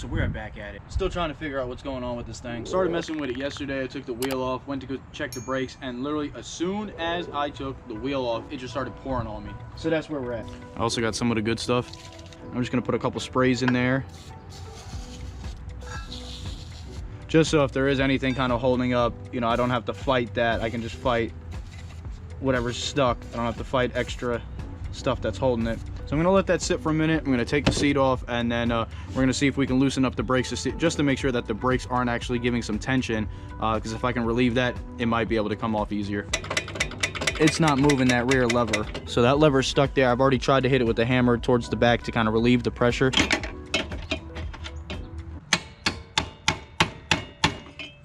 we're back at it. Still trying to figure out what's going on with this thing. Started messing with it yesterday. I took the wheel off, went to go check the brakes, and literally as soon as I took the wheel off, it just started pouring on me. So that's where we're at. I also got some of the good stuff. I'm just gonna put a couple sprays in there, just so if there is anything kind of holding up, you know, I don't have to fight that. I can just fight whatever's stuck. I don't have to fight extra stuff that's holding it. So I'm gonna let that sit for a minute. I'm gonna take the seat off, and then we're gonna see if we can loosen up the brakes just to make sure that the brakes aren't actually giving some tension, because if I can relieve that, it might be able to come off easier. It's not moving that rear lever, so that lever's stuck there. I've already tried to hit it with the hammer towards the back to kind of relieve the pressure.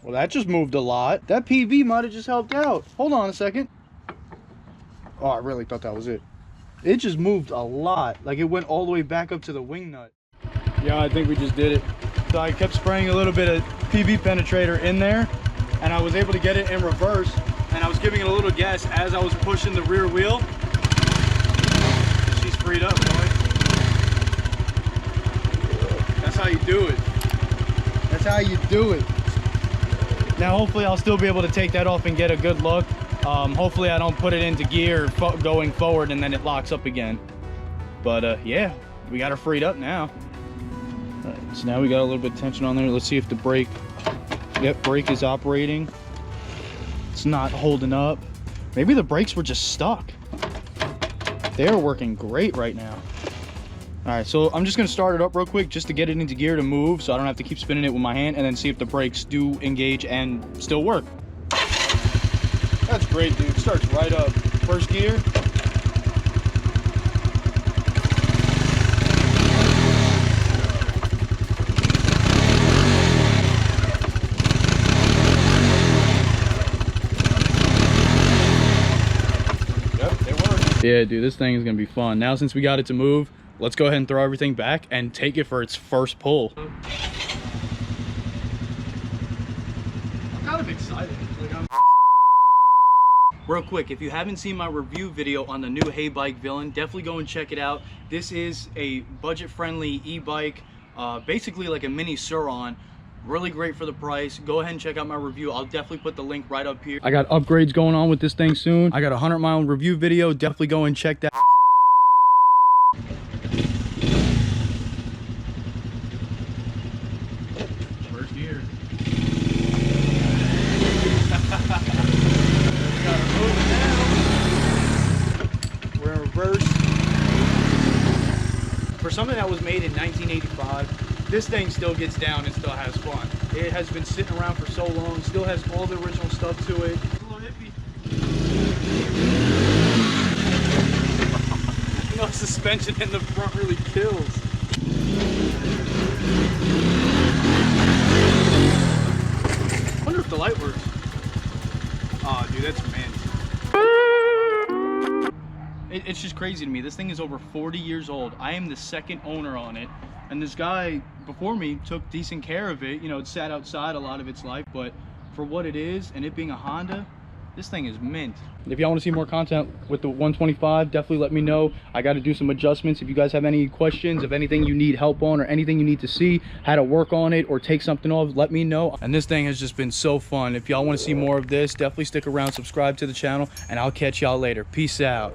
Well, that just moved a lot. That PV might have just helped out. Hold on a second. Oh, I really thought that was it. It just moved a lot. Like, it went all the way back up to the wing nut. Yeah, I think we just did it. So I kept spraying a little bit of PV penetrator in there, and I was able to get it in reverse, and I was giving it a little gas as I was pushing the rear wheel. She's freed up, boy. That's how you do it. That's how you do it. Now, hopefully I'll still be able to take that off and get a good look. Hopefully I don't put it into gear going forward and then it locks up again. But yeah, we got her freed up now. All right, so now we got a little bit of tension on there. Let's see if the brake, yep, brake is operating. It's not holding up. Maybe the brakes were just stuck. They are working great right now. All right, so I'm just gonna start it up real quick just to get it into gear to move, so I don't have to keep spinning it with my hand, and then see if the brakes do engage and still work. That's great, dude. Starts right up. First gear. Yep, they work. Yeah, dude, this thing is gonna be fun. Now, since we got it to move, let's go ahead and throw everything back and take it for its first pull. I'm kind of excited. Like, real quick, if you haven't seen my review video on the new Hey Bike Villain, definitely go and check it out. This is a budget-friendly e-bike, basically like a mini Sur-Ron. Really great for the price. Go ahead and check out my review. I'll definitely put the link right up here. I got upgrades going on with this thing soon. I got a 100-mile review video. Definitely go and check that. First gear. We're in reverse. For something that was made in 1985, this thing still gets down and still has fun. It has been sitting around for so long, still has all the original stuff to it. A little hippie. You know, suspension in the front really kills. I wonder if the light works. Oh, dude, that's mint. It's just crazy to me. This thing is over 40 years old. I am the second owner on it. And this guy before me took decent care of it. You know, it sat outside a lot of its life, but for what it is, and it being a Honda, this thing is mint. If y'all want to see more content with the 125, definitely let me know. I got to do some adjustments. If you guys have any questions, of anything you need help on, or anything you need to see how to work on it or take something off, let me know. And this thing has just been so fun. If y'all want to see more of this, definitely stick around, subscribe to the channel, and I'll catch y'all later. Peace out.